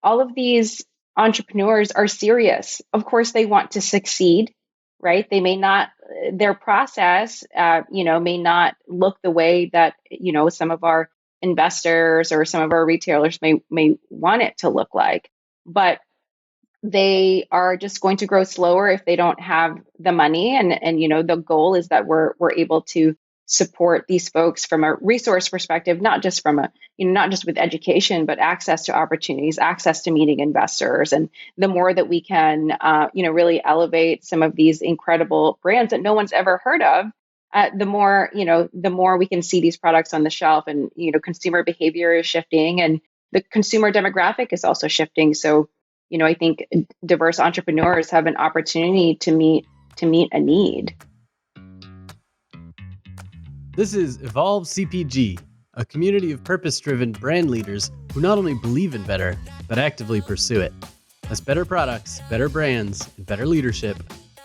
all of these entrepreneurs are serious. Of course, they want to succeed, right? They may not, their process, may not look the way that, some of our investors or some of our retailers may want it to look like. But they are just going to grow slower if they don't have the money. And the goal is that we're able to support these folks from a resource perspective, not just from not just with education, but access to opportunities, access to meeting investors. And the more that we can, really elevate some of these incredible brands that no one's ever heard of, the more we can see these products on the shelf. And, consumer behavior is shifting and the consumer demographic is also shifting. So, I think diverse entrepreneurs have an opportunity to meet a need. This is Evolve CPG, a community of purpose-driven brand leaders who not only believe in better, but actively pursue it. That's better products, better brands, and better leadership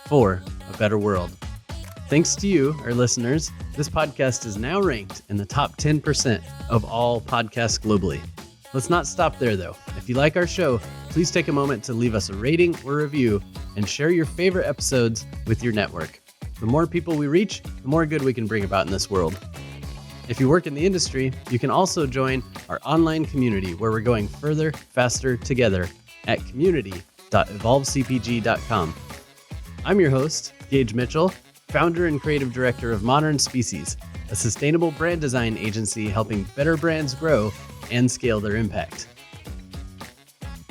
for a better world. Thanks to you, our listeners, this podcast is now ranked in the top 10% of all podcasts globally. Let's not stop there, though. If you like our show, please take a moment to leave us a rating or review and share your favorite episodes with your network. The more people we reach, the more good we can bring about in this world. If you work in the industry, you can also join our online community where we're going further, faster together at community.evolvecpg.com. I'm your host, Gage Mitchell, founder and creative director of Modern Species, a sustainable brand design agency helping better brands grow and scale their impact.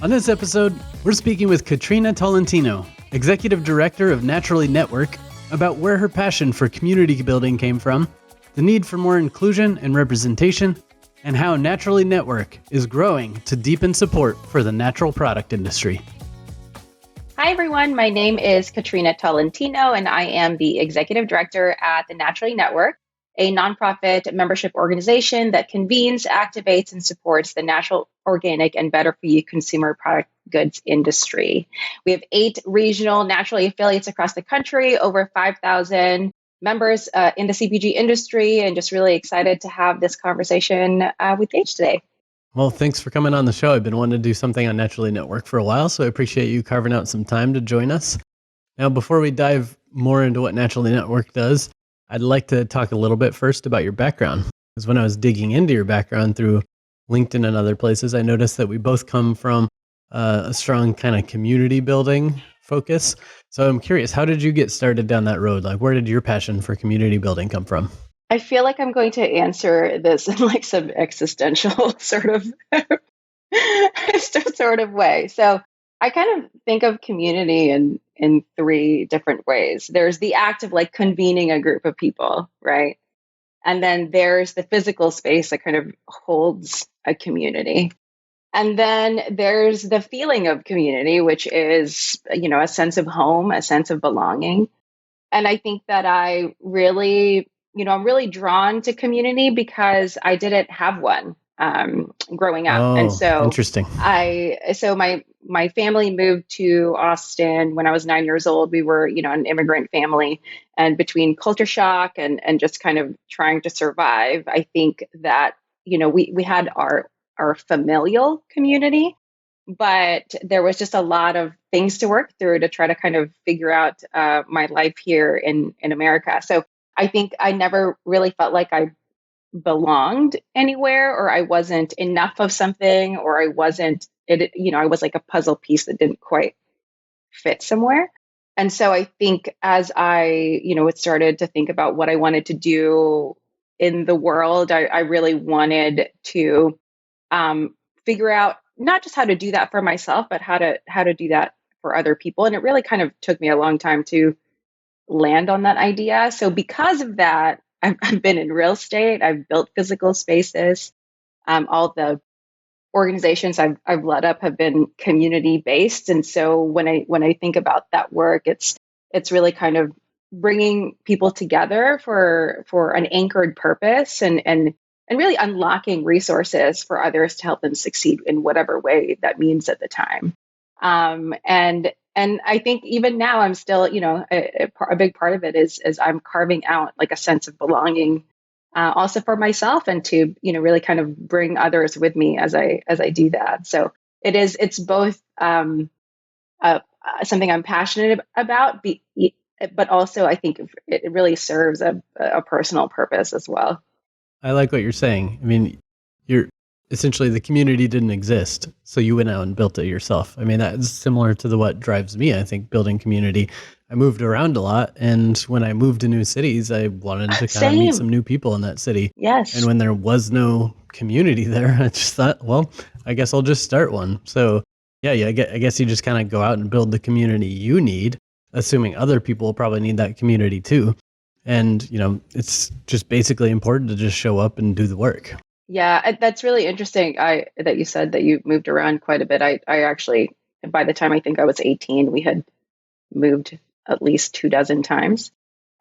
On this episode, we're speaking with Katrina Tolentino, executive director of Naturally Network, about where her passion for community building came from, the need for more inclusion and representation, and how Naturally Network is growing to deepen support for the natural product industry. Hi, everyone. My name is Katrina Tolentino, and I am the executive director at the Naturally Network, a nonprofit membership organization that convenes, activates, and supports the natural, organic, and better for you consumer product goods industry. We have 8 regional Naturally affiliates across the country, over 5,000 members in the CPG industry, and just really excited to have this conversation with Gage today. Well, thanks for coming on the show. I've been wanting to do something on Naturally Network for a while, so I appreciate you carving out some time to join us. Now, before we dive more into what Naturally Network does, I'd like to talk a little bit first about your background. Because when I was digging into your background through LinkedIn and other places, I noticed that we both come from a strong kind of community building focus. So I'm curious, how did you get started down that road? Like, where did your passion for community building come from? I feel like I'm going to answer this in like some existential sort of way. So I kind of think of community in 3 different ways. There's the act of like convening a group of people, right? And then there's the physical space that kind of holds a community. And then there's the feeling of community, which is, a sense of home, a sense of belonging. And I think that I'm really drawn to community because I didn't have one growing up. Oh, and so interesting. My family moved to Austin when I was 9 years old. We were, an immigrant family, and between culture shock and just kind of trying to survive, I think that, we had our familial community, but there was just a lot of things to work through to try to kind of figure out my life here in America. So I think I never really felt like I belonged anywhere, or I wasn't enough of something, or I wasn't, I was like a puzzle piece that didn't quite fit somewhere. And so I think as I, started to think about what I wanted to do in the world, I really wanted to figure out not just how to do that for myself, but how to do that for other people. And it really kind of took me a long time to land on that idea. So because of that, I've been in real estate. I've built physical spaces. All the organizations I've led up have been community based. And so when I think about that work, it's really kind of bringing people together for an anchored purpose and really unlocking resources for others to help them succeed in whatever way that means at the time. And I think even now I'm still, a big part of it is I'm carving out like a sense of belonging, also for myself, and to, really kind of bring others with me as I do that. So it's both uh, something I'm passionate about, but also I think it really serves a personal purpose as well. I like what you're saying. I mean, you're essentially the community didn't exist, so you went out and built it yourself. I mean, that's similar to the what drives me, I think, building community. I moved around a lot, and when I moved to new cities, I wanted to kind of meet Same. some new people in that city. And Yes. when there was no community there, I just thought, well, I guess I'll just start one. So, yeah, I guess you just kind of go out and build the community you need, assuming other people will probably need that community too. And, it's just basically important to just show up and do the work. Yeah, that's really interesting. I that you said that you moved around quite a bit. I actually, by the time I think I was 18, we had moved at least 24 times.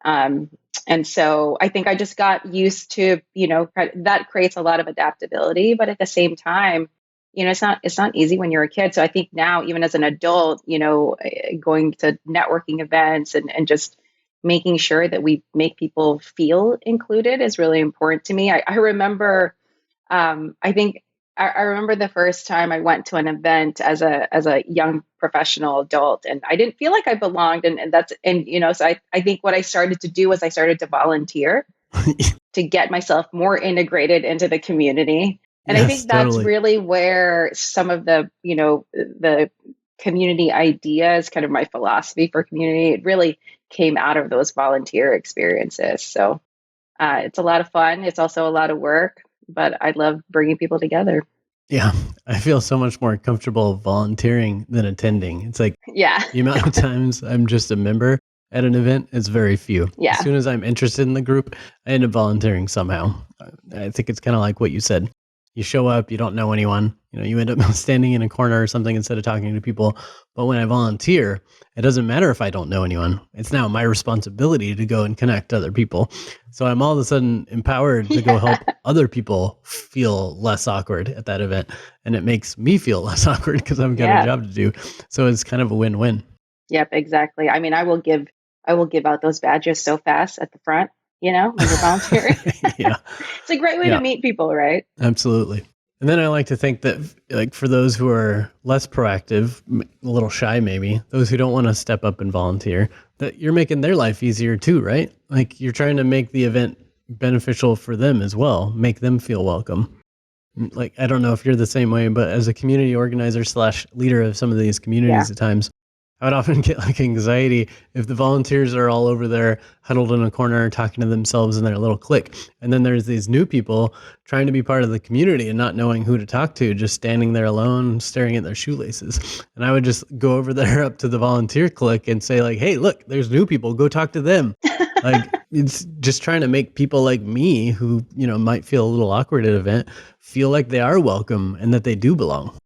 Um, and so I think I just got used to, that creates a lot of adaptability, but at the same time, it's not easy when you're a kid. So I think now, even as an adult, going to networking events and just making sure that we make people feel included is really important to me. I remember, I think I remember the first time I went to an event as a young professional adult, and I didn't feel like I belonged, so I think what I started to do was I started to volunteer to get myself more integrated into the community. And I Yes, think that's totally. really where some of the community ideas, kind of my philosophy for community, it really came out of those volunteer experiences. So it's a lot of fun. It's also a lot of work, but I love bringing people together. Yeah, I feel so much more comfortable volunteering than attending. It's like Yeah. the amount of times I'm just a member at an event is very few. As Yeah. soon as I'm interested in the group, I end up volunteering somehow. I think it's kind of like what you said. You show up, you don't know anyone, you end up standing in a corner or something instead of talking to people. But when I volunteer, it doesn't matter if I don't know anyone. It's now my responsibility to go and connect other people. So I'm all of a sudden empowered to go help other people feel less awkward at that event. And it makes me feel less awkward because I've got a Yeah. job to do. So it's kind of a win-win. Yep, exactly. I mean, I will give out those badges so fast at the front, when you're volunteering. Yeah. It's a great way to Yeah, meet people, right? absolutely. And then I like to think that, like, for those who are less proactive, a little shy, maybe those who don't want to step up and volunteer, that you're making their life easier too, right? Like, you're trying to make the event beneficial for them as well, make them feel welcome. Like, I don't know if you're the same way, but as a community organizer slash leader of some of these Yeah. communities at times, I would often get like anxiety if the volunteers are all over there huddled in a corner talking to themselves in their little clique. And then there's these new people trying to be part of the community and not knowing who to talk to, just standing there alone, staring at their shoelaces. And I would just go over there up to the volunteer clique and say, like, hey, look, there's new people, go talk to them. Like, it's just trying to make people like me who, might feel a little awkward at an event feel like they are welcome and that they do belong.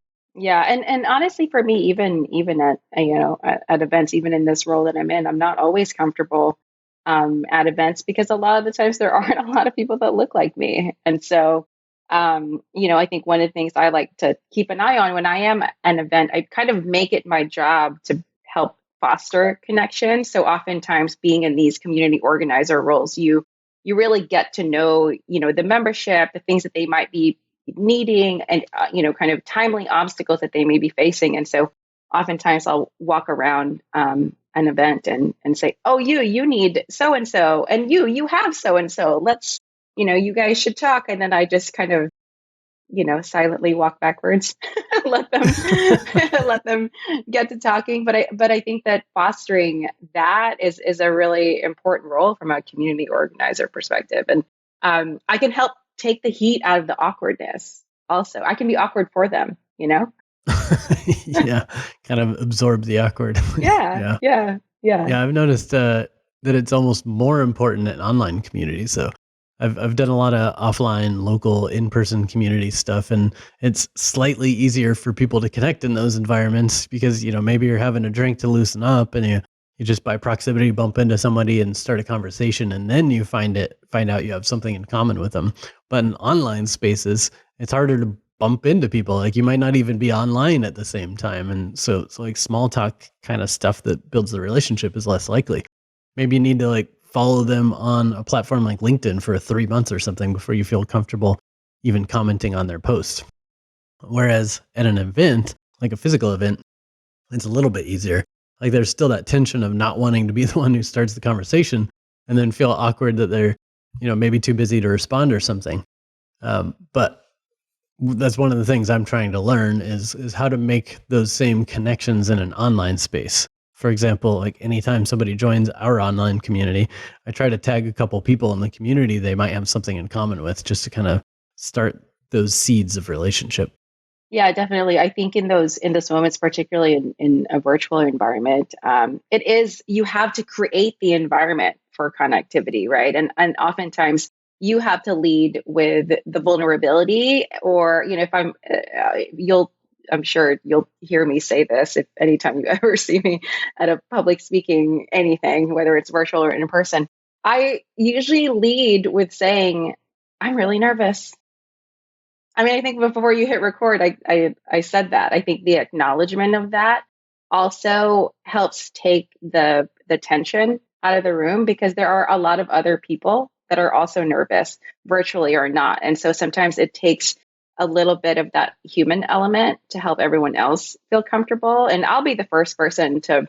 Yeah, and honestly, for me, even at at events, even in this role that I'm in, I'm not always comfortable at events because a lot of the times there aren't a lot of people that look like me, and so I think one of the things I like to keep an eye on when I am at an event, I kind of make it my job to help foster connection. So oftentimes, being in these community organizer roles, you really get to know the membership, the things that they might be needing, and kind of timely obstacles that they may be facing. And so oftentimes I'll walk around an event and say, oh, you need so and so, and you have so and so, let's you guys should talk. And then I just kind of silently walk backwards, let them let them get to talking. But I think that fostering that is a really important role from a community organizer perspective. And I can help take the heat out of the awkwardness. Also, I can be awkward for them. Yeah, kind of absorb the awkward. Yeah, Yeah. yeah, yeah. Yeah, I've noticed that it's almost more important in online communities. So I've done a lot of offline, local, in-person community stuff, and it's slightly easier for people to connect in those environments because maybe you're having a drink to loosen up, and you just by proximity bump into somebody and start a conversation, and then you find out you have something in common with them. But in online spaces, it's harder to bump into people. Like, you might not even be online at the same time, and so like small talk kind of stuff that builds the relationship is less likely. Maybe you need to like follow them on a platform like LinkedIn for 3 months or something before you feel comfortable even commenting on their post. Whereas at an event, like a physical event, it's a little bit easier. Like there's still that tension of not wanting to be the one who starts the conversation and then feel awkward that they're, maybe too busy to respond or something. But that's one of the things I'm trying to learn is how to make those same connections in an online space. For example, like anytime somebody joins our online community, I try to tag a couple people in the community they might have something in common with, just to kind of start those seeds of relationship. Yeah, definitely. I think in those moments, particularly in a virtual environment, it is you have to create the environment for connectivity, right? And oftentimes you have to lead with the vulnerability, or if I'm sure you'll hear me say this if anytime you ever see me at a public speaking anything, whether it's virtual or in person. I usually lead with saying, "I'm really nervous." I mean, I think before you hit record, I said that. I think the acknowledgement of that also helps take the tension out of the room, because there are a lot of other people that are also nervous, virtually or not. And so sometimes it takes a little bit of that human element to help everyone else feel comfortable. And I'll be the first person to,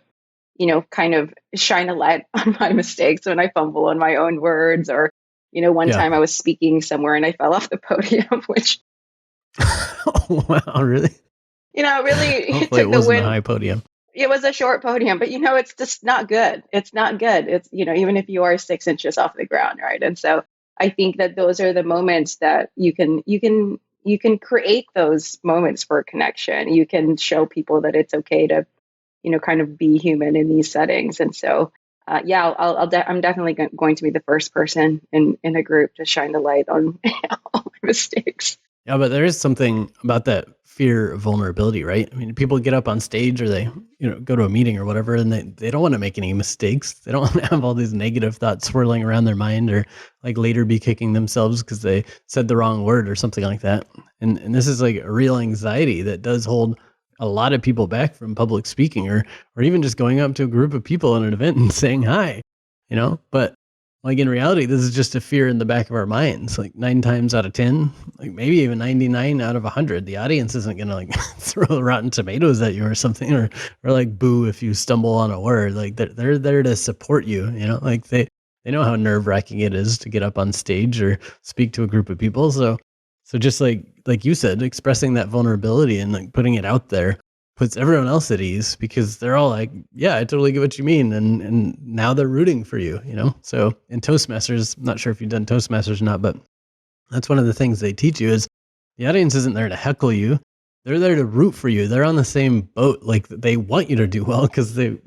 kind of shine a light on my mistakes when I fumble on my own words, or, one Yeah. time I was speaking somewhere and I fell off the podium, which Oh, wow, really? really Hopefully it took the wasn't a wind. high podium. It was a short podium, but it's just not good. It's not good. It's, even if you are 6 inches off the ground, right? And so I think that those are the moments that you can create those moments for connection. You can show people that it's okay to, kind of be human in these settings. And so, yeah, I'm definitely going to be the first person in a group to shine the light on all my mistakes. Yeah, but there is something about that fear of vulnerability, right? I mean, people get up on stage or they, go to a meeting or whatever, and they don't want to make any mistakes. They don't want to have all these negative thoughts swirling around their mind, or like later be kicking themselves because they said the wrong word or something like that. And this is like a real anxiety that does hold a lot of people back from public speaking, or even just going up to a group of people in an event and saying hi, But like in reality, this is just a fear in the back of our minds. Like 9 times out of 10, like maybe even 99 out of 100, the audience isn't going to like throw rotten tomatoes at you or something, or like boo if you stumble on a word. Like they're there to support you, like they know how nerve wracking it is to get up on stage or speak to a group of people. So just like you said, expressing that vulnerability and like putting it out there puts everyone else at ease, because they're all like, yeah, I totally get what you mean. And now they're rooting for you, So in Toastmasters, I'm not sure if you've done Toastmasters or not, but that's one of the things they teach you is the audience isn't there to heckle you. They're there to root for you. They're on the same boat. Like they want you to do well because they,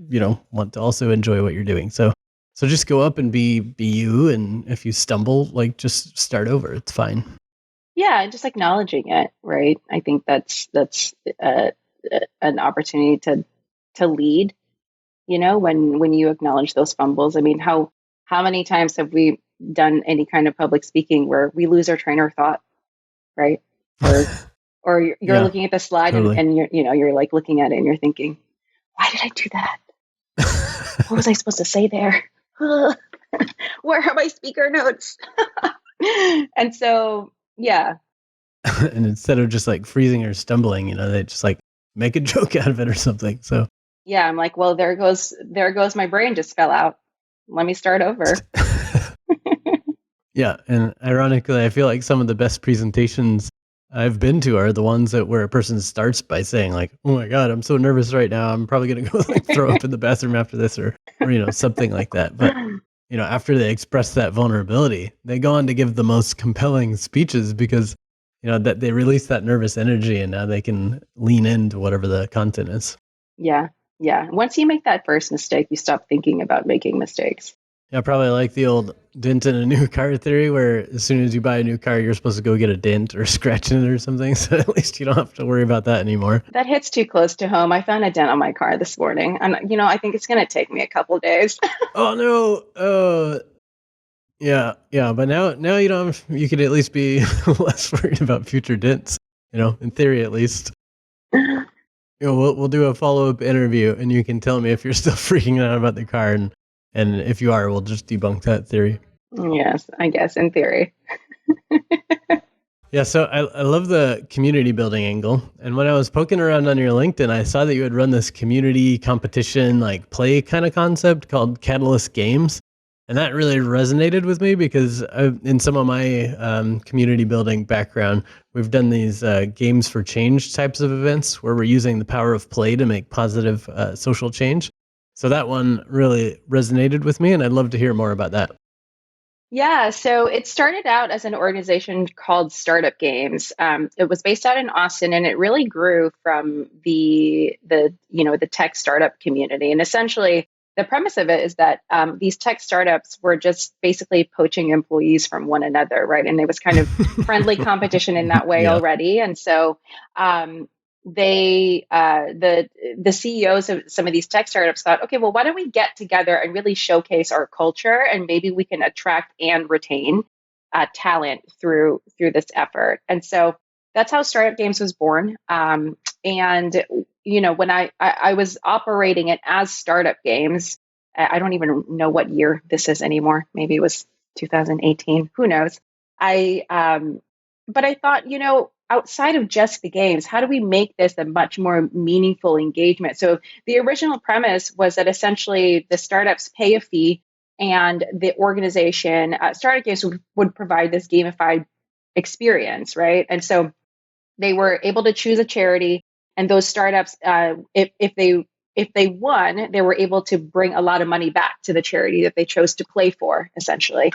want to also enjoy what you're doing. So just go up and be you. And if you stumble, like just start over. It's fine. Yeah, and just acknowledging it, right? I think that's an opportunity to lead. When you acknowledge those fumbles. I mean, how many times have we done any kind of public speaking where we lose our train of thought, right? Or you're Yeah, looking at the slide, totally. and you're like looking at it and you're thinking, why did I do that? What was I supposed to say there? Where are my speaker notes? And so, yeah. And instead of just like freezing or stumbling, they just like make a joke out of it or something. So Yeah, I'm like, well, there goes my brain just fell out. Let me start over. yeah, and ironically, I feel like some of the best presentations I've been to are the ones where a person starts by saying like, "Oh my God, I'm so nervous right now. I'm probably gonna go like throw up in the bathroom after this," or something like that. But after they express that vulnerability, they go on to give the most compelling speeches because that they release that nervous energy, and now they can lean into whatever the content is. Yeah. Yeah. Once you make that first mistake, you stop thinking about making mistakes. Yeah, probably like the old dent in a new car theory, where as soon as you buy a new car, you're supposed to go get a dent or scratch in it or something. So at least you don't have to worry about that anymore. That hits too close to home. I found a dent on my car this morning, and I think it's going to take me a couple days. Oh no! Yeah. But now you don't. You could at least be less worried about future dents. In theory, at least. We'll do a follow-up interview, and you can tell me if you're still freaking out about the car, and if you are, we'll just debunk that theory. Yes, I guess in theory. Yeah, so I love the community building angle. And when I was poking around on your LinkedIn, I saw that you had run this community competition, like play kind of concept called Catalyst Games. And that really resonated with me because in some of my community building background, we've done these games for change types of events where we're using the power of play to make positive social change. So that one really resonated with me, and I'd love to hear more about that. Yeah, so it started out as an organization called Startup Games. It was based out in Austin, and it really grew from the tech startup community. And essentially, the premise of it is that these tech startups were just basically poaching employees from one another, right? And it was kind of friendly competition in that way Yeah. already. And so um, the CEOs of some of these tech startups thought, okay, well, why don't we get together and really showcase our culture, and maybe we can attract and retain talent through this effort. And so that's how Startup Games was born. And when I was operating it as Startup Games, I don't even know what year this is anymore. Maybe it was 2018. Who knows? I but I thought, outside of just the games, how do we make this a much more meaningful engagement? So the original premise was that essentially the startups pay a fee, and the organization, Startup Games, would provide this gamified experience, right? And so they were able to choose a charity, and those startups, if they won, they were able to bring a lot of money back to the charity that they chose to play for, essentially.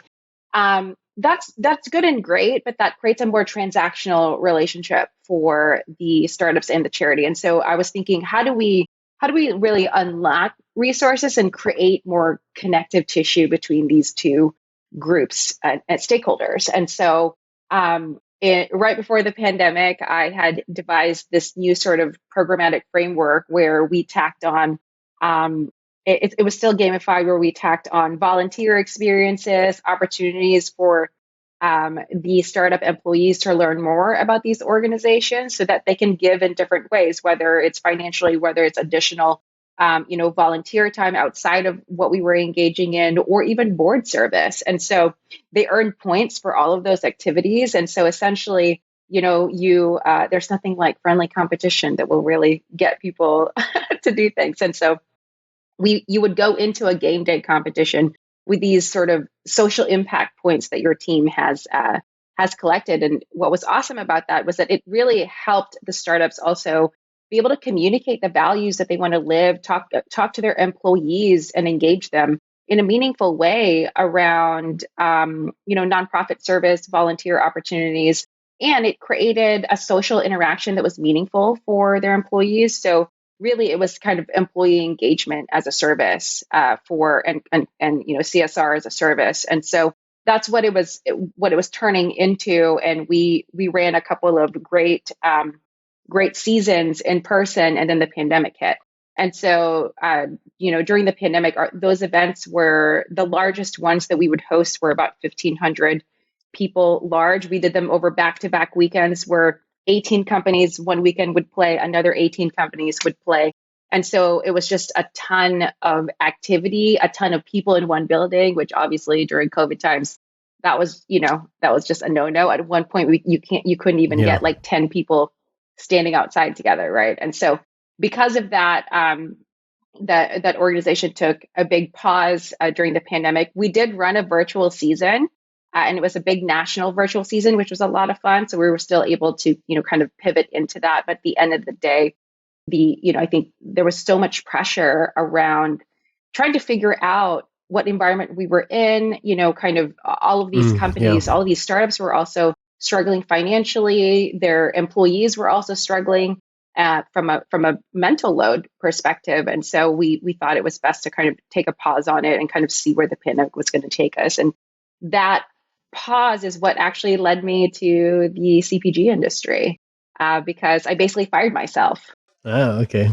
That's good and great, but that creates a more transactional relationship for the startups and the charity. And so I was thinking, how do we really unlock resources and create more connective tissue between these two groups and stakeholders? And so right before the pandemic, I had devised this new sort of programmatic framework where we tacked on it was still gamified, where we tacked on volunteer experiences, opportunities for the startup employees to learn more about these organizations so that they can give in different ways, whether it's financially, whether it's additional, volunteer time outside of what we were engaging in, or even board service. And so they earned points for all of those activities. And so essentially, there's nothing like friendly competition that will really get people to do things. And so you would go into a game day competition with these sort of social impact points that your team has collected. And what was awesome about that was that it really helped the startups also be able to communicate the values that they want to live, talk to their employees, and engage them in a meaningful way around nonprofit service, volunteer opportunities. And it created a social interaction that was meaningful for their employees. So really, it was kind of employee engagement as a service, for and CSR as a service. And so that's what it was turning into. And we ran a couple of great seasons in person, and then the pandemic hit. And so during the pandemic, those events were the largest ones that we would host, were about 1,500 people large. We did them over back-to-back weekends, where 18 companies one weekend would play, another 18 companies would play. And so it was just a ton of activity, a ton of people in one building, which obviously during COVID times, that was just a no-no. At one point, you couldn't even Yeah. get like 10 people standing outside together, right? And so because of that, that organization took a big pause during the pandemic. We did run a virtual season, and it was a big national virtual season, which was a lot of fun. So we were still able to, kind of pivot into that. But at the end of the day, I think there was so much pressure around trying to figure out what environment we were in. Kind of all of these Yeah. companies, all of these startups were also struggling financially. Their employees were also struggling from a mental load perspective. And so we thought it was best to kind of take a pause on it and kind of see where the pandemic was going to take us. And that pause is what actually led me to the CPG industry, because I basically fired myself. Oh, okay.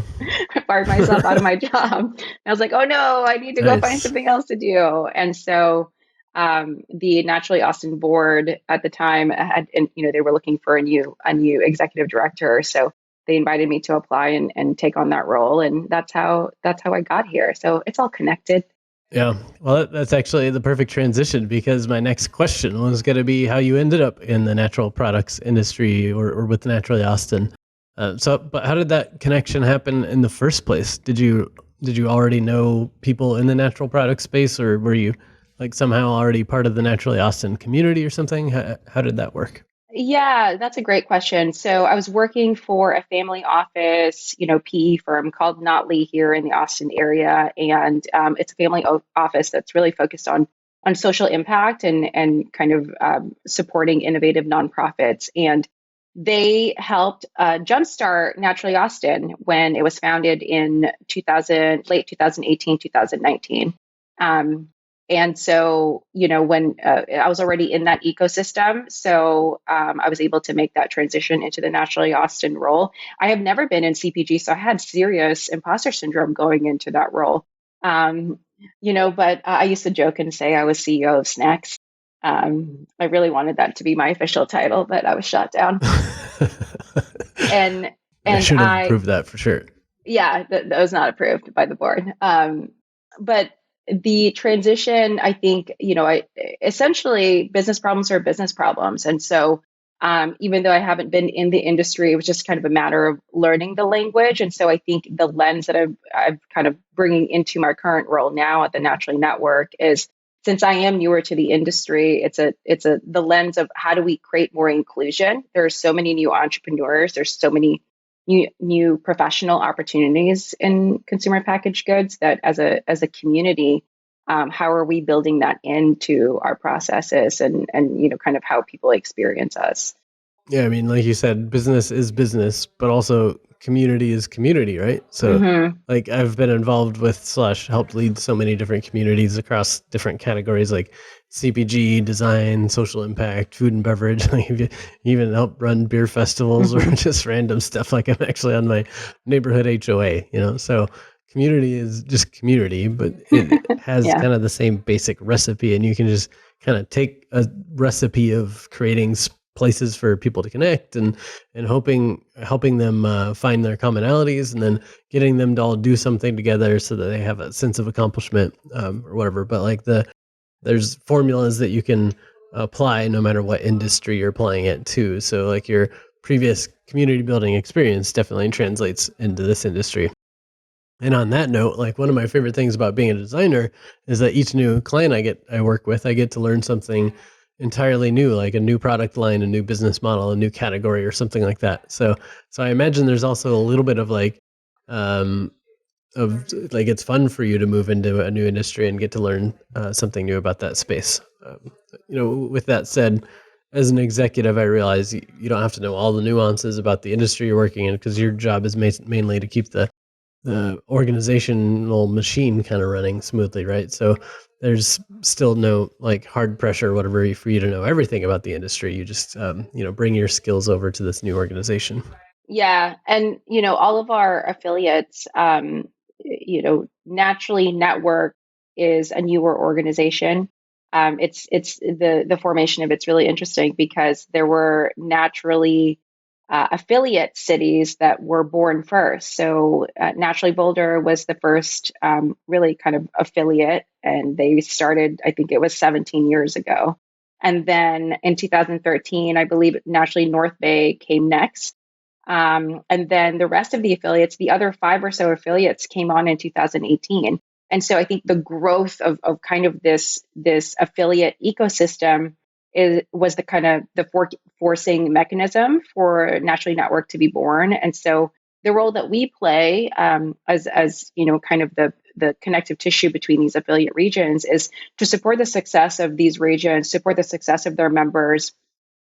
I fired myself out of my job. And I was like, oh no, I need to go find Nice. something else to do. And so the Naturally Austin board at the time had, and they were looking for a new executive director. So they invited me to apply and take on that role. And that's how I got here. So it's all connected. Yeah. Well, that's actually the perfect transition because my next question was going to be how you ended up in the natural products industry or with Naturally Austin. But how did that connection happen in the first place? Did you already know people in the natural product space, or were you like somehow already part of the Naturally Austin community or something? How did that work? Yeah, that's a great question. So I was working for a family office, PE firm called Notley here in the Austin area, and it's a family office that's really focused on social impact and kind of supporting innovative nonprofits. And they helped jumpstart Naturally Austin when it was founded in 2000, late 2018, 2019. Um, and so, when I was already in that ecosystem, so I was able to make that transition into the Naturally Austin role. I have never been in CPG, so I had serious imposter syndrome going into that role. But I used to joke and say I was CEO of snacks. I really wanted that to be my official title, but I was shot down. And I and should have I approved that for sure. Yeah, that was not approved by the board. But the transition, I think, essentially business problems are business problems. And so, even though I haven't been in the industry, it was just kind of a matter of learning the language. And so I think the lens that I've kind of bringing into my current role now at the Naturally Network is, since I am newer to the industry, it's the lens of how do we create more inclusion. There are so many new entrepreneurs. There's so many new professional opportunities in consumer packaged goods that as a community, how are we building that into our processes and kind of how people experience us. Yeah, I mean, like you said, business is business, but also community is community, right? So, Hmm. like, I've been involved with slash helped lead so many different communities across different categories like CPG, design, social impact, food and beverage. Like, if you even help run beer festivals or Hmm. just random stuff, like I'm actually on my neighborhood HOA. So community is just community, but it has Yeah. kind of the same basic recipe, and you can just kind of take a recipe of creating places for people to connect and helping them find their commonalities and then getting them to all do something together so that they have a sense of accomplishment or whatever. But like there's formulas that you can apply no matter what industry you're playing it to. So like your previous community building experience definitely translates into this industry. And on that note, like one of my favorite things about being a designer is that each new client I work with, I get to learn something entirely new, like a new product line, a new business model, a new category or something like that. So I imagine there's also a little bit of um like it's fun for you to move into a new industry and get to learn something new about that space. With that said, as an executive, I realize you don't have to know all the nuances about the industry you're working in because your job is mainly to keep the organizational machine kind of running smoothly, right? So there's still no like hard pressure or whatever for you to know everything about the industry. You just bring your skills over to this new organization. Yeah, and all of our affiliates, Naturally Network is a newer organization. It's the formation of it's really interesting because there were naturally affiliate cities that were born first. So Naturally Boulder was the first really kind of affiliate, and they started, I think it was 17 years ago. And then in 2013, I believe Naturally North Bay came next. And then the rest of the affiliates, the other five or so affiliates came on in 2018. And so I think the growth of kind of this affiliate ecosystem was the kind of the forcing mechanism for Naturally Network to be born. And so the role that we play as kind of the connective tissue between these affiliate regions is to support the success of these regions, support the success of their members,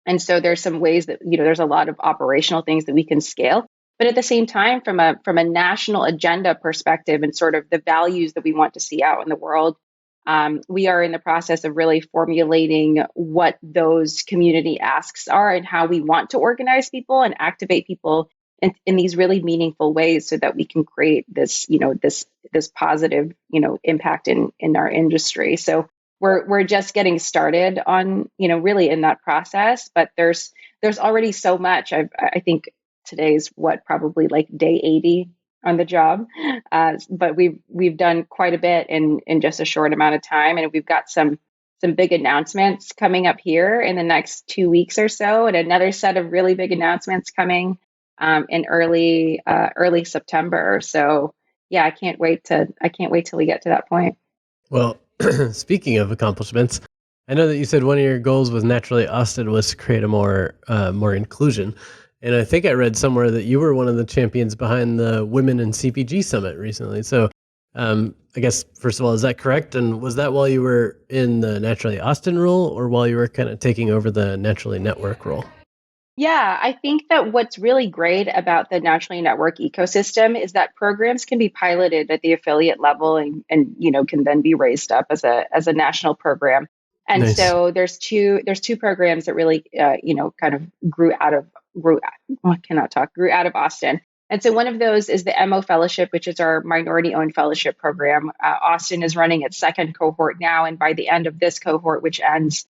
and so there's some ways that, there's a lot of operational things that we can scale. But at the same time, from a national agenda perspective and sort of the values that we want to see out in the world, we are in the process of really formulating what those community asks are and how we want to organize people and activate people in these really meaningful ways so that we can create this positive, impact in our industry. So we're just getting started on really in that process, but there's already so much. I think today's what, probably like day 80. on the job, but we've done quite a bit in just a short amount of time, and we've got some big announcements coming up here in the next 2 weeks or so, and another set of really big announcements coming in early September. So yeah, I can't wait till we get to that point. Well, speaking of accomplishments, I know that you said one of your goals with Naturally Austin was to create a more inclusion. And I think I read somewhere that you were one of the champions behind the Women in CPG Summit recently. So I guess, first of all, is that correct? And was that while you were in the Naturally Austin role or while you were kind of taking over the Naturally Network role? Yeah, I think that what's really great about the Naturally Network ecosystem is that programs can be piloted at the affiliate level and can then be raised up as a national program. And Nice. so there's two programs that really kind of grew well, I cannot talk grew out of Austin. And so one of those is the MO Fellowship, which is our minority owned fellowship program. Austin is running its second cohort now, and by the end of this cohort, which ends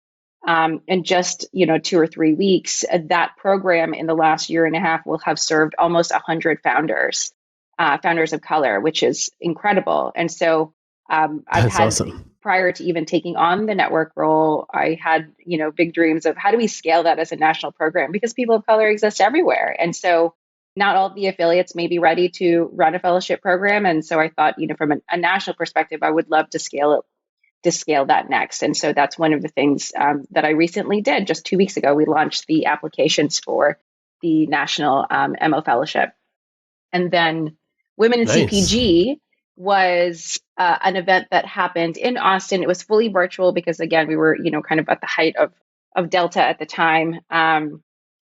in just 2 or 3 weeks, that program in the last year and a half will have served almost 100 founders of color, which is incredible. And so I've That's had, awesome. prior to even taking on the network role, I had big dreams of how do we scale that as a national program, because people of color exist everywhere. And so not all of the affiliates may be ready to run a fellowship program. And so I thought, from a national perspective, I would love to scale that next. And so that's one of the things that I recently did. Just 2 weeks ago, we launched the applications for the National MO Fellowship. And then Women in Nice. CPG was an event that happened in Austin. It was fully virtual because, again, we were, kind of at the height of Delta at the time.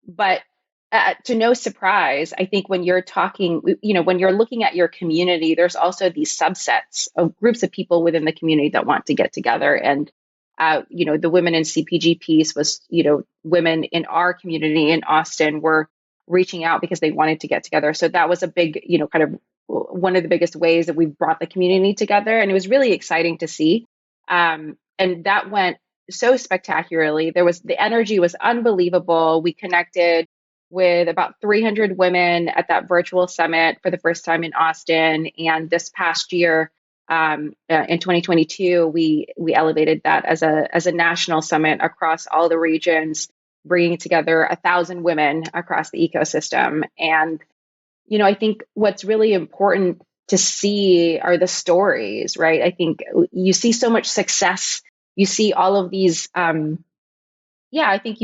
But to no surprise, I think when you're talking, when you're looking at your community, there's also these subsets of groups of people within the community that want to get together. And, the Women in CPG piece was, women in our community in Austin were reaching out because they wanted to get together. So that was a big, kind of one of the biggest ways that we've brought the community together. And it was really exciting to see. And that went so spectacularly. The energy was unbelievable. We connected with about 300 women at that virtual summit for the first time in Austin. And this past year, in 2022, we elevated that as a national summit across all the regions, bringing together 1,000 women across the ecosystem. And I think what's really important to see are the stories, right? I think you see so much success. You see all of these. I think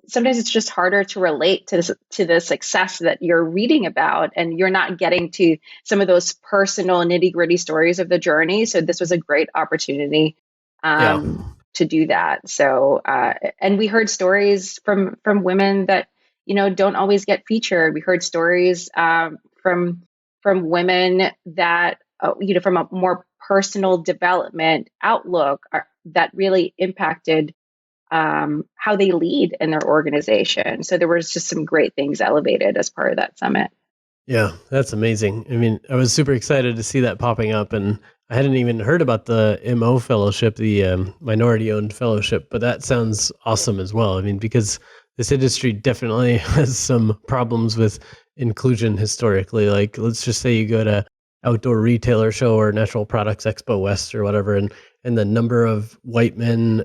sometimes it's just harder to relate to the success that you're reading about, and you're not getting to some of those personal nitty gritty stories of the journey. So this was a great opportunity Yeah. to do that. So and we heard stories from women that don't always get featured. We heard stories from women that from a more personal development outlook that really impacted how they lead in their organization. So there was just some great things elevated as part of that summit. Yeah, that's amazing. I mean, I was super excited to see that popping up, and I hadn't even heard about the MO fellowship, the minority owned fellowship, but that sounds awesome as well. I mean, because this industry definitely has some problems with inclusion historically. Like, let's just say you go to Outdoor Retailer Show or Natural Products Expo West or whatever, and the number of white men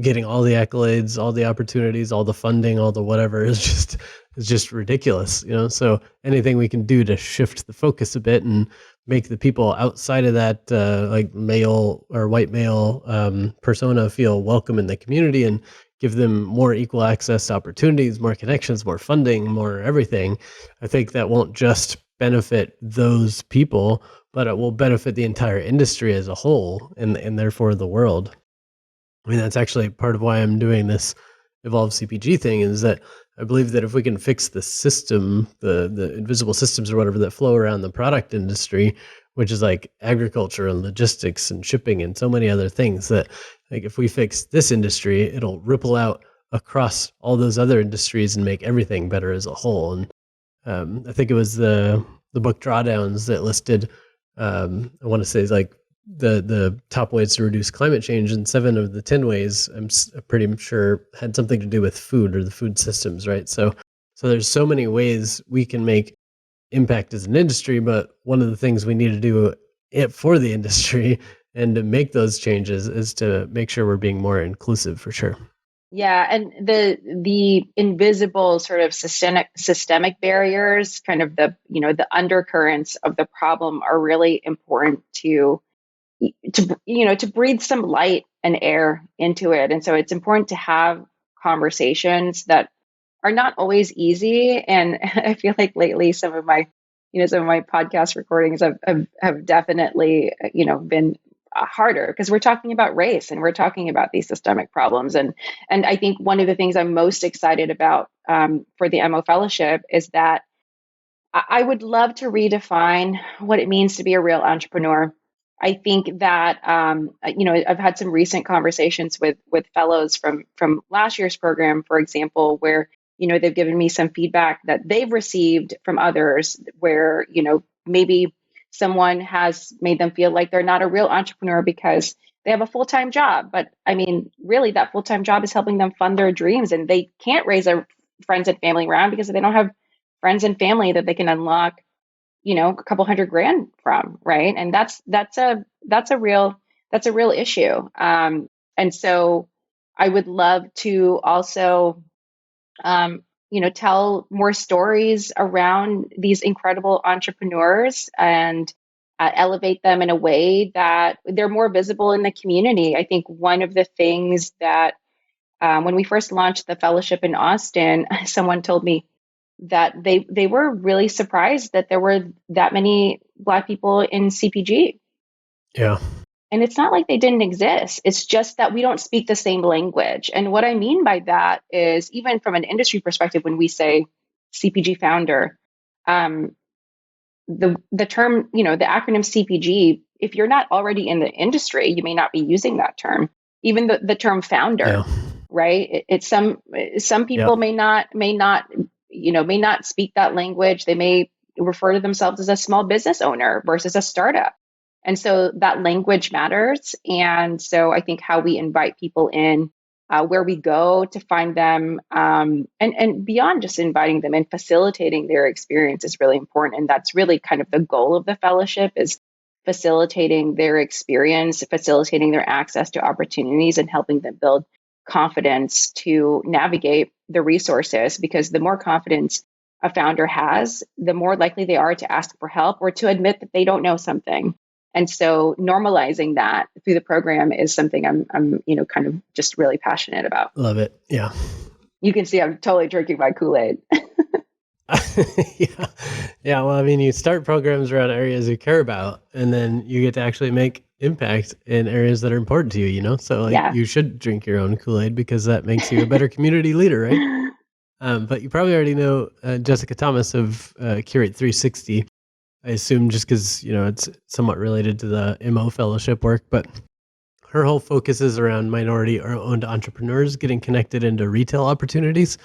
getting all the accolades, all the opportunities, all the funding, all the whatever is just ridiculous, So anything we can do to shift the focus a bit and make the people outside of that like male or white male persona feel welcome in the community and give them more equal access to opportunities, more connections, more funding, more everything. I think that won't just benefit those people, but it will benefit the entire industry as a whole and therefore the world. I mean, that's actually part of why I'm doing this Evolve CPG thing, is that I believe that if we can fix the system, the invisible systems or whatever that flow around the product industry, which is like agriculture and logistics and shipping and so many other things, that like if we fix this industry, it'll ripple out across all those other industries and make everything better as a whole. And I think it was the book Drawdowns that listed, I want to say, like the top ways to reduce climate change, and 7 of the 10 ways I'm pretty sure had something to do with food or the food systems, right? So there's so many ways we can make impact as an industry, but one of the things we need to do it for the industry and to make those changes is to make sure we're being more inclusive for sure. Yeah, and the invisible sort of systemic barriers, kind of the the undercurrents of the problem, are really important to breathe some light and air into it. And so it's important to have conversations that are not always easy. And I feel like lately some of my podcast recordings have definitely been harder because we're talking about race and we're talking about these systemic problems. And I think one of the things I'm most excited about for the MO Fellowship is that I would love to redefine what it means to be a real entrepreneur. I think that I've had some recent conversations with fellows from last year's program, for example, where they've given me some feedback that they've received from others, where maybe someone has made them feel like they're not a real entrepreneur because they have a full-time job. But I mean, really, that full-time job is helping them fund their dreams, and they can't raise their friends and family around because they don't have friends and family that they can unlock a couple $100,000 from, right? And that's a real issue. And so I would love to also tell more stories around these incredible entrepreneurs and elevate them in a way that they're more visible in the community. I think one of the things that when we first launched the fellowship in Austin, someone told me that they were really surprised that there were that many Black people in CPG. Yeah. And it's not like they didn't exist. It's just that we don't speak the same language. And what I mean by that is, even from an industry perspective, when we say CPG founder, the term, the acronym CPG, if you're not already in the industry, you may not be using that term. Even the term founder, Yeah. right? It's some people may not speak that language. They may refer to themselves as a small business owner versus a startup. And so that language matters. And so I think how we invite people in, where we go to find them, and beyond just inviting them in, facilitating their experience is really important. And that's really kind of the goal of the fellowship, is facilitating their experience, facilitating their access to opportunities, and helping them build confidence to navigate the resources. Because the more confidence a founder has, the more likely they are to ask for help or to admit that they don't know something. And so normalizing that through the program is something I'm kind of just really passionate about. Love it. Yeah. You can see I'm totally drinking my Kool-Aid. Yeah. Yeah. Well, I mean, you start programs around areas you care about, and then you get to actually make impact in areas that are important to you, So Yeah. you should drink your own Kool-Aid because that makes you a better community leader, right? But you probably already know Jessica Thomas of Curate 360. I assume just because, it's somewhat related to the MO fellowship work, but her whole focus is around minority-owned entrepreneurs getting connected into retail opportunities,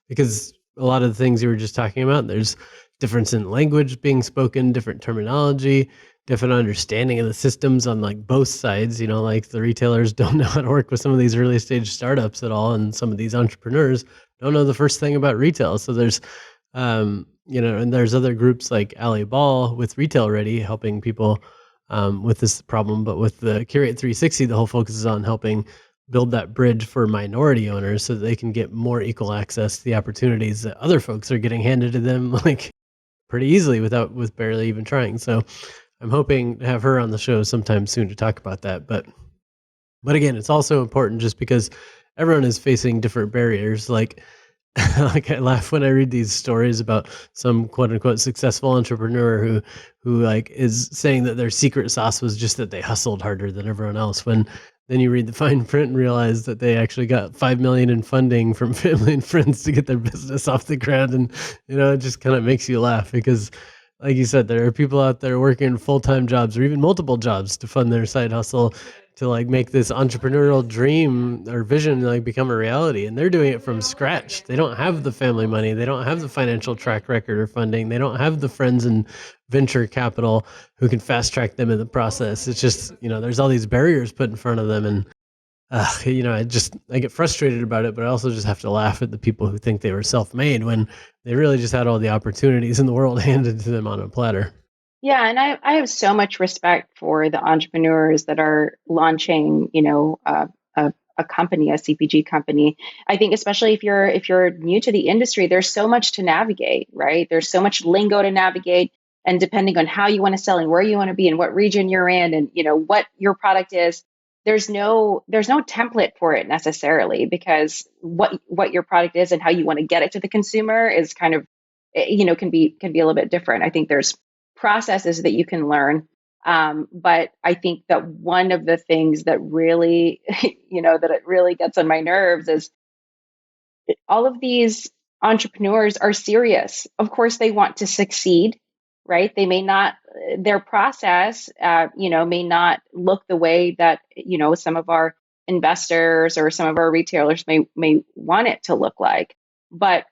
because a lot of the things you were just talking about, there's difference in language being spoken, different terminology, different understanding of the systems on like both sides. Like the retailers don't know how to work with some of these early stage startups at all, and some of these entrepreneurs don't know the first thing about retail. So there's and there's other groups like Alley Ball with Retail Ready helping people with this problem. But with the Curate 360, the whole focus is on helping build that bridge for minority owners so that they can get more equal access to the opportunities that other folks are getting handed to them like pretty easily with barely even trying. So I'm hoping to have her on the show sometime soon to talk about that. But again, it's also important just because everyone is facing different barriers. Like I laugh when I read these stories about some quote unquote successful entrepreneur who like is saying that their secret sauce was just that they hustled harder than everyone else, when then you read the fine print and realize that they actually got $5 million in funding from family and friends to get their business off the ground. And, it just kind of makes you laugh because, like you said, there are people out there working full-time jobs or even multiple jobs to fund their side hustle to like make this entrepreneurial dream or vision like become a reality. And they're doing it from scratch. They don't have the family money. They don't have the financial track record or funding. They don't have the friends and venture capital who can fast track them in the process. It's just, there's all these barriers put in front of them. And I get frustrated about it, but I also just have to laugh at the people who think they were self-made when they really just had all the opportunities in the world handed to them on a platter. Yeah, and I have so much respect for the entrepreneurs that are launching, a company, a CPG company. I think especially if you're new to the industry, there's so much to navigate, right? There's so much lingo to navigate, and depending on how you want to sell and where you want to be and what region you're in, and what your product is, there's no template for it necessarily, because what your product is and how you want to get it to the consumer is kind of, can be a little bit different. I think there's processes that you can learn. But I think that one of the things that really, that it really gets on my nerves is all of these entrepreneurs are serious. Of course, they want to succeed, right? They may not, their process, may not look the way that, some of our investors or some of our retailers may want it to look like. But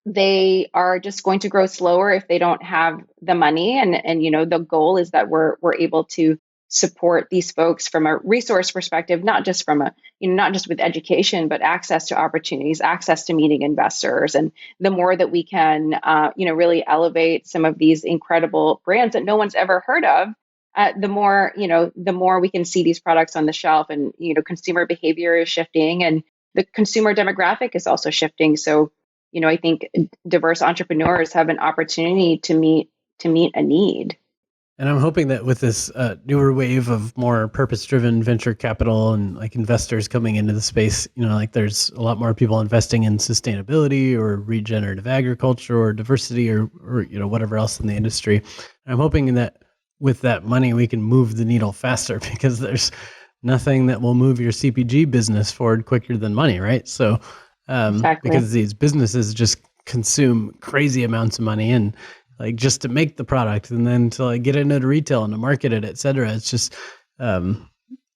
they are just going to grow slower if they don't have the money, and the goal is that we're able to support these folks from a resource perspective, not just from a, not just with education, but access to opportunities, access to meeting investors. And the more that we can really elevate some of these incredible brands that no one's ever heard of, the more we can see these products on the shelf. And consumer behavior is shifting, and the consumer demographic is also shifting. So I think diverse entrepreneurs have an opportunity to meet a need. And I'm hoping that with this newer wave of more purpose-driven venture capital and like investors coming into the space, like there's a lot more people investing in sustainability or regenerative agriculture or diversity or whatever else in the industry. And I'm hoping that with that money we can move the needle faster, because there's nothing that will move your CPG business forward quicker than money, right? So Exactly. because these businesses just consume crazy amounts of money, and like just to make the product and then to like get it into retail and to market it, et cetera. It's just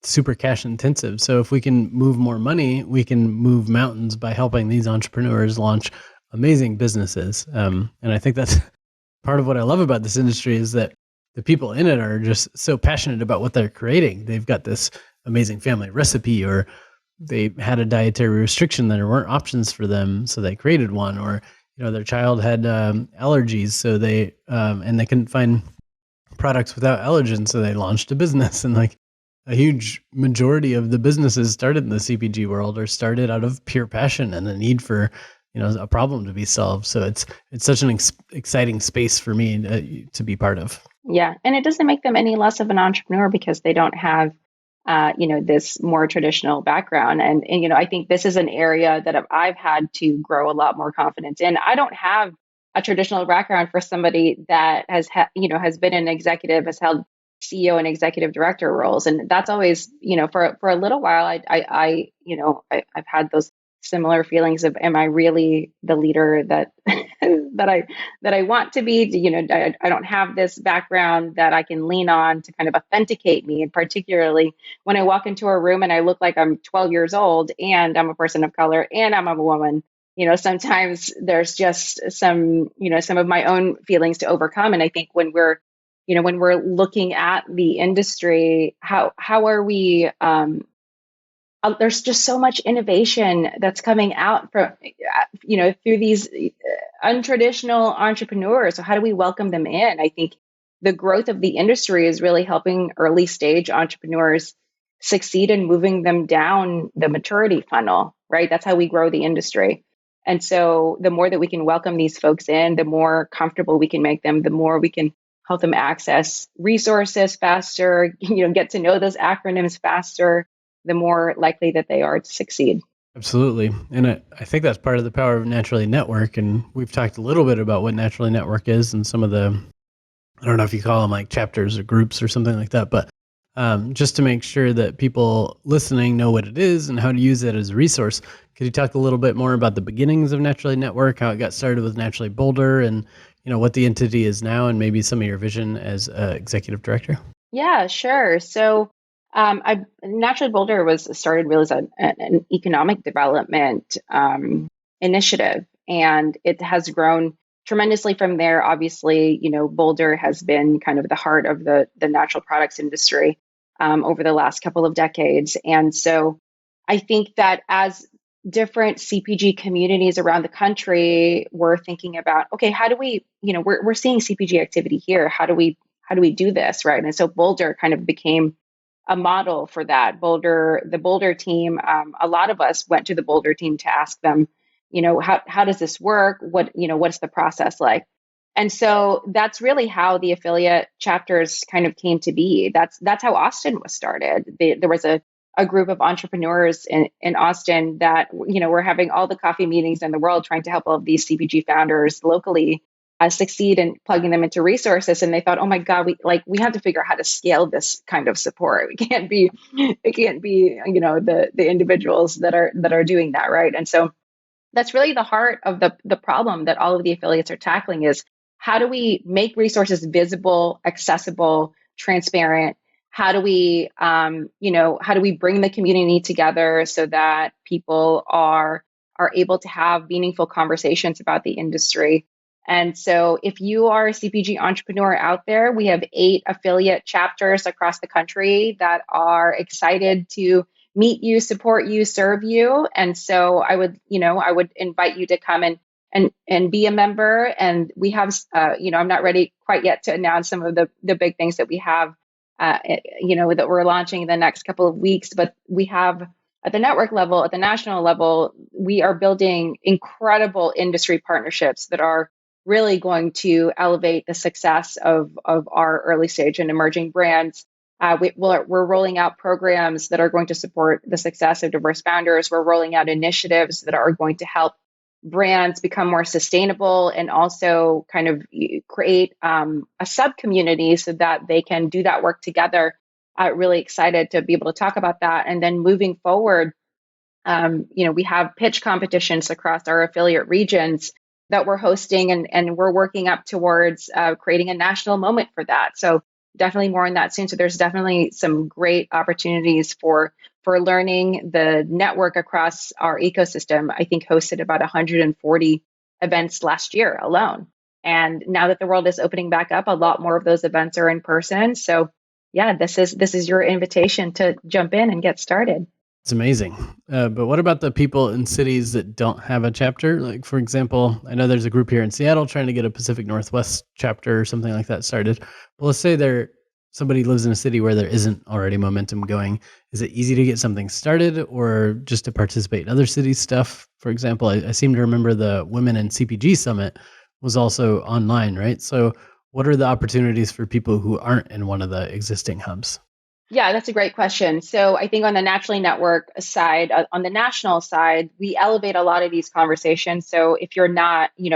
super cash intensive. So if we can move more money, we can move mountains by helping these entrepreneurs launch amazing businesses. And I think that's part of what I love about this industry, is that the people in it are just so passionate about what they're creating. They've got this amazing family recipe, or they had a dietary restriction that there weren't options for them, so they created one. Or their child had allergies, so they and they couldn't find products without allergens, so they launched a business. And like a huge majority of the businesses started in the CPG world are started out of pure passion and a need for a problem to be solved. So it's such an exciting space for me to be part of. Yeah, and it doesn't make them any less of an entrepreneur because they don't have this more traditional background. And I think this is an area that I've had to grow a lot more confidence in. I don't have a traditional background for somebody that has been an executive, has held CEO and executive director roles. And that's always, for a little while, I've had those similar feelings of, am I really the leader that that I want to be? I don't have this background that I can lean on to kind of authenticate me. And particularly when I walk into a room and I look like I'm 12 years old and I'm a person of color and I'm a woman, sometimes there's just some of my own feelings to overcome. And I think when we're looking at the industry, how are we, there's just so much innovation that's coming out from, through these untraditional entrepreneurs. So how do we welcome them in? I think the growth of the industry is really helping early stage entrepreneurs succeed in moving them down the maturity funnel, right? That's how we grow the industry. And so the more that we can welcome these folks in, the more comfortable we can make them, the more we can help them access resources faster, get to know those acronyms faster, the more likely that they are to succeed. Absolutely. And I think that's part of the power of Naturally Network. And we've talked a little bit about what Naturally Network is and some of the, I don't know if you call them like chapters or groups or something like that, but just to make sure that people listening know what it is and how to use it as a resource. Could you talk a little bit more about the beginnings of Naturally Network, how it got started with Naturally Boulder, and what the entity is now, and maybe some of your vision as executive director? Yeah, sure. So Naturally Boulder was started really as an economic development initiative, and it has grown tremendously from there. Obviously, Boulder has been kind of the heart of the natural products industry over the last couple of decades. And so I think that as different CPG communities around the country were thinking about, okay, how do we, we're seeing CPG activity here. How do we do this, right? And so Boulder kind of became a model for that. The Boulder team, a lot of us went to the Boulder team to ask them, how does this work? What's the process like? And so that's really how the affiliate chapters kind of came to be. That's how Austin was started. There was a group of entrepreneurs in Austin that, were having all the coffee meetings in the world trying to help all of these CPG founders locally succeed in plugging them into resources. And they thought, oh my God, we have to figure out how to scale this kind of support. It can't be, the individuals that are doing that, right? And so that's really the heart of the problem that all of the affiliates are tackling is how do we make resources visible, accessible, transparent? How do we, how do we bring the community together so that people are able to have meaningful conversations about the industry? And so if you are a CPG entrepreneur out there, we have 8 affiliate chapters across the country that are excited to meet you, support you, serve you. And so I would invite you to come and be a member. And we have, I'm not ready quite yet to announce some of the big things that we have, that we're launching in the next couple of weeks. But we have at the network level, at the national level, we are building incredible industry partnerships that are really going to elevate the success of our early stage and emerging brands. We're rolling out programs that are going to support the success of diverse founders. We're rolling out initiatives that are going to help brands become more sustainable and also kind of create a sub community so that they can do that work together. Really excited to be able to talk about that. And then moving forward, we have pitch competitions across our affiliate regions that we're hosting, and we're working up towards creating a national moment for that. So definitely more on that soon. So there's definitely some great opportunities for learning. The network across our ecosystem, I think, hosted about 140 events last year alone. And now that the world is opening back up, a lot more of those events are in person. So yeah, this is your invitation to jump in and get started. It's amazing. But what about the people in cities that don't have a chapter? Like, for example, I know there's a group here in Seattle trying to get a Pacific Northwest chapter or something like that started. But let's say somebody lives in a city where there isn't already momentum going. Is it easy to get something started or just to participate in other cities' stuff? For example, I seem to remember the Women in CPG Summit was also online, right? So what are the opportunities for people who aren't in one of the existing hubs? Yeah, that's a great question. So I think on the Naturally Network side, on the national side, we elevate a lot of these conversations. So if you're not in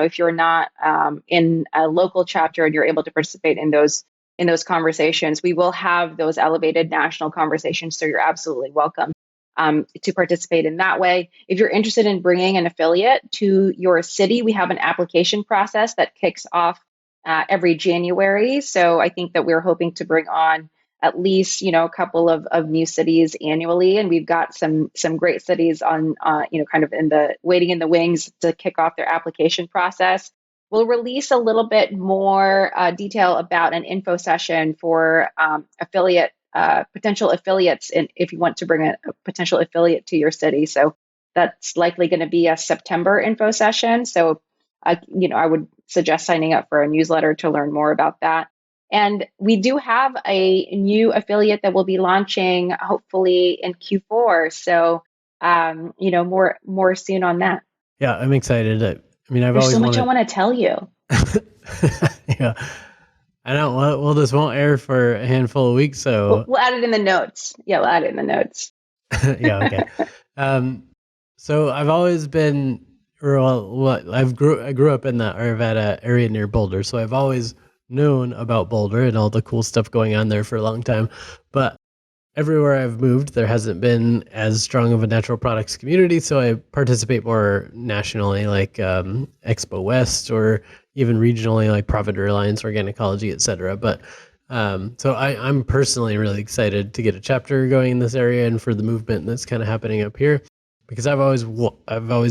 a local chapter and you're able to participate in those conversations, we will have those elevated national conversations. So you're absolutely welcome to participate in that way. If you're interested in bringing an affiliate to your city, we have an application process that kicks off every January. So I think that we're hoping to bring on at least a couple of new cities annually, and we've got some great cities on kind of in the waiting in the wings to kick off their application process. We'll release a little bit more detail about an info session for potential affiliates, and if you want to bring a potential affiliate to your city. So that's likely going to be a September info session. So I would suggest signing up for a newsletter to learn more about that. And we do have a new affiliate that will be launching hopefully in Q4. So, more soon on that. Yeah, I'm excited. I mean, I've There's always so much I wanted. want to tell you. Yeah, I don't. Well, this won't air for a handful of weeks, so We'll add it in the notes. Yeah, we'll add it in the notes. yeah, okay. So I've always been, I grew up in the Arvada area near Boulder, so I've always known about Boulder and all the cool stuff going on there for a long time. But everywhere I've moved, there hasn't been as strong of a natural products community, so I participate more nationally, like Expo West, or even regionally, like Provender Alliance, Organicology, etc. But so I'm personally really excited to get a chapter going in this area and for the movement that's kind of happening up here, because I've always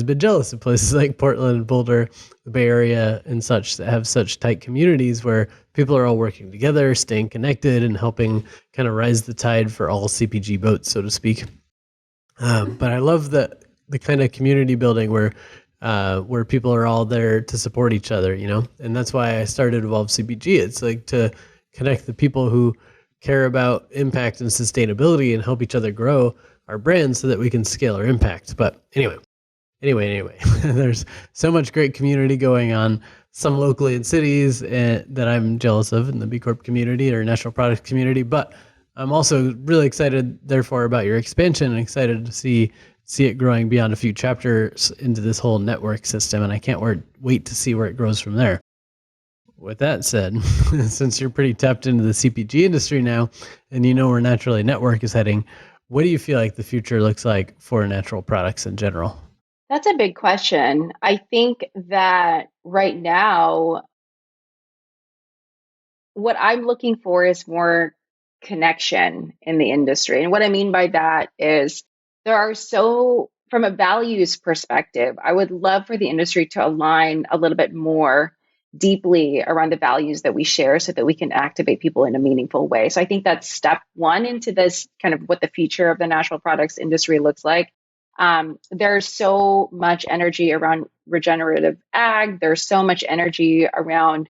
been jealous of places like Portland, Boulder, the Bay Area, and such that have such tight communities where people are all working together, staying connected, and helping kind of rise the tide for all CPG boats, so to speak. But I love the kind of community building where people are all there to support each other, you know? And that's why I started Evolve CPG. It's like to connect the people who care about impact and sustainability and help each other grow our brands so that we can scale our impact. But anyway, there's so much great community going on, some locally in cities that I'm jealous of in the B Corp community or national product community. But I'm also really excited, therefore, about your expansion and excited to see it growing beyond a few chapters into this whole network system. And I can't wait to see where it grows from there. With that said, since you're pretty tapped into the CPG industry now, and you know where Naturally Network is heading, what do you feel like the future looks like for natural products in general? That's a big question. I think that right now, what I'm looking for is more connection in the industry. And what I mean by that is there are from a values perspective, I would love for the industry to align a little bit more deeply around the values that we share so that we can activate people in a meaningful way. So I think that's step one into this kind of what the future of the natural products industry looks like. There's so much energy around regenerative ag. There's so much energy around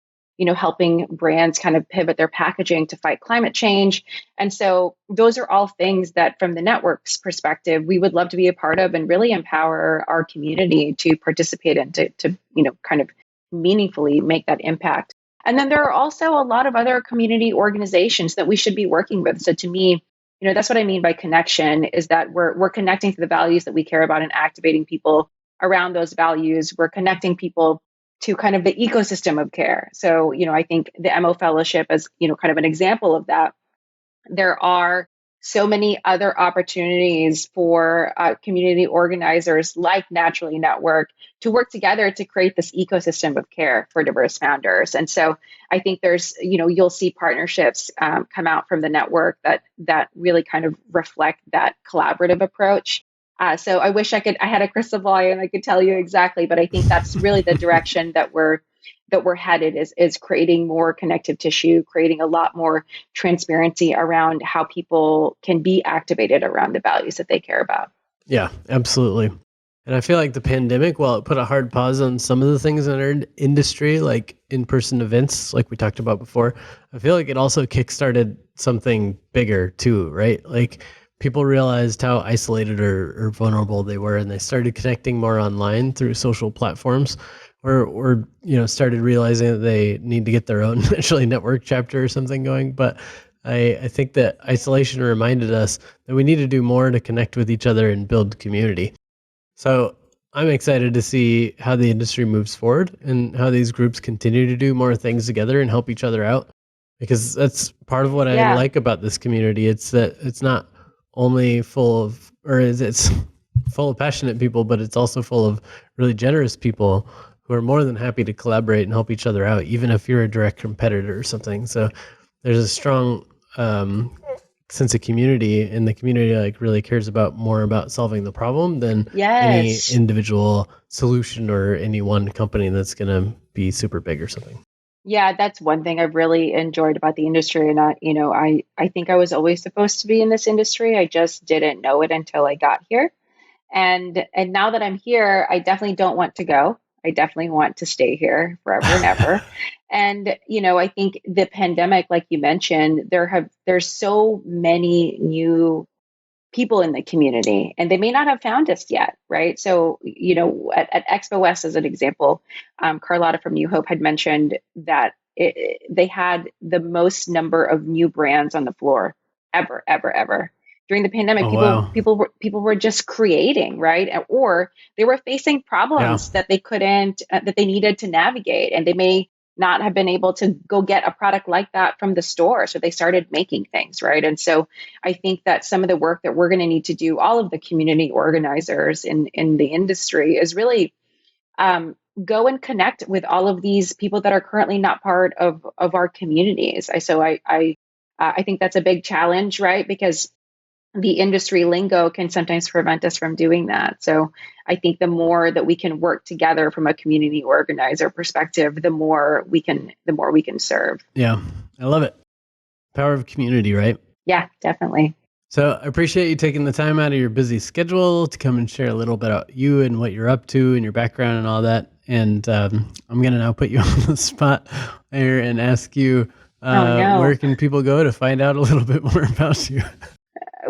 helping brands kind of pivot their packaging to fight climate change. And so those are all things that from the network's perspective, we would love to be a part of and really empower our community to participate in to kind of meaningfully make that impact. And then there are also a lot of other community organizations that we should be working with. So to me, that's what I mean by connection is that we're connecting to the values that we care about and activating people around those values. We're connecting people to kind of the ecosystem of care. So, I think the MO Fellowship is, kind of an example of that. There are so many other opportunities for community organizers like Naturally Network to work together to create this ecosystem of care for diverse founders. And so I think there's, you'll see partnerships come out from the network that really kind of reflect that collaborative approach. So I wish I had a crystal ball and I could tell you exactly, but I think that's really the direction that we're headed is creating more connective tissue, creating a lot more transparency around how people can be activated around the values that they care about. Yeah, absolutely. And I feel like the pandemic, while it put a hard pause on some of the things in our industry, like in-person events, like we talked about before, I feel like it also kickstarted something bigger too, right? Like people realized how isolated or vulnerable they were, and they started connecting more online through social platforms, or started realizing that they need to get their own Naturally Network chapter or something going. But I think that isolation reminded us that we need to do more to connect with each other and build community. So I'm excited to see how the industry moves forward and how these groups continue to do more things together and help each other out, because that's part of what I Yeah. like about this community. It's that it's not only full of, it's full of passionate people, but it's also full of really generous people who are more than happy to collaborate and help each other out, even if you're a direct competitor or something. So there's a strong sense of community, and the community like really cares about more about solving the problem than any Yes. individual solution or any one company that's going to be super big or something. Yeah, that's one thing I've really enjoyed about the industry. And I think I was always supposed to be in this industry. I just didn't know it until I got here. And now that I'm here, I definitely don't want to go. I definitely want to stay here forever and ever. And I think the pandemic, like you mentioned, there's so many new people in the community and they may not have found us yet, right? So, at Expo West, as an example, Carlotta from New Hope had mentioned that they had the most number of new brands on the floor ever, ever, ever. During the pandemic, Oh, wow. people were just creating, right? Or they were facing Yeah. problems that they couldn't, that they needed to navigate, and they may not have been able to go get a product like that from the store. So they started making things, right? And so I think that some of the work that we're going to need to do, all of the community organizers in the industry, is really go and connect with all of these people that are currently not part of our communities. I think that's a big challenge, right? Because the industry lingo can sometimes prevent us from doing that. So I think the more that we can work together from a community organizer perspective, the more we can serve. Yeah. I love it. Power of community, right? Yeah, definitely. So I appreciate you taking the time out of your busy schedule to come and share a little bit about you and what you're up to and your background and all that. And I'm going to now put you on the spot here and ask you, Oh where no. can people go to find out a little bit more about you?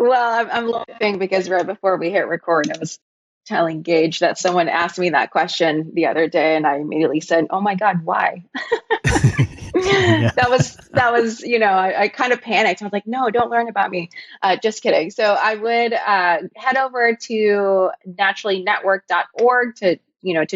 Well, I'm laughing because right before we hit record, I was telling Gage that someone asked me that question the other day, and I immediately said, "Oh my God, why?" Yeah. I kind of panicked. I was like, no, don't learn about me. Just kidding. So I would head over to naturallynetwork.org to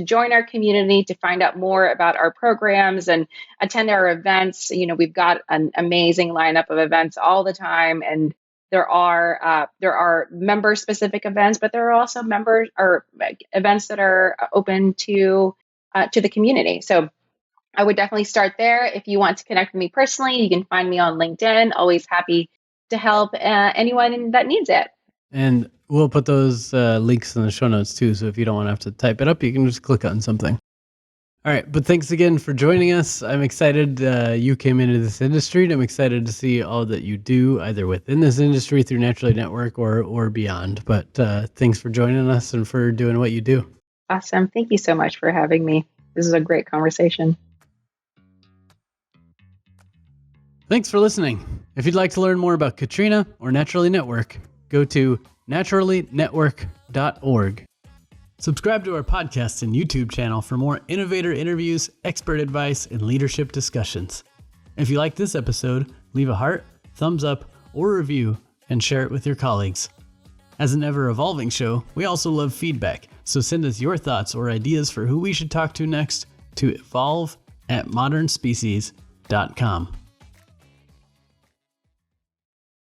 join our community, to find out more about our programs and attend our events. We've got an amazing lineup of events all the time, and there are member specific events, but there are also members or events that are open to the community. So I would definitely start there. If you want to connect with me personally, you can find me on LinkedIn. Always happy to help anyone that needs it. And we'll put those links in the show notes too. So if you don't want to have to type it up, you can just click on something. All right. But thanks again for joining us. I'm excited you came into this industry, and I'm excited to see all that you do either within this industry through Naturally Network or beyond. But thanks for joining us and for doing what you do. Awesome. Thank you so much for having me. This is a great conversation. Thanks for listening. If you'd like to learn more about Katrina or Naturally Network, go to naturallynetwork.org. Subscribe to our podcast and YouTube channel for more innovator interviews, expert advice, and leadership discussions. If you like this episode, leave a heart, thumbs up, or review, and share it with your colleagues. As an ever-evolving show, we also love feedback, so send us your thoughts or ideas for who we should talk to next to evolve@modernspecies.com.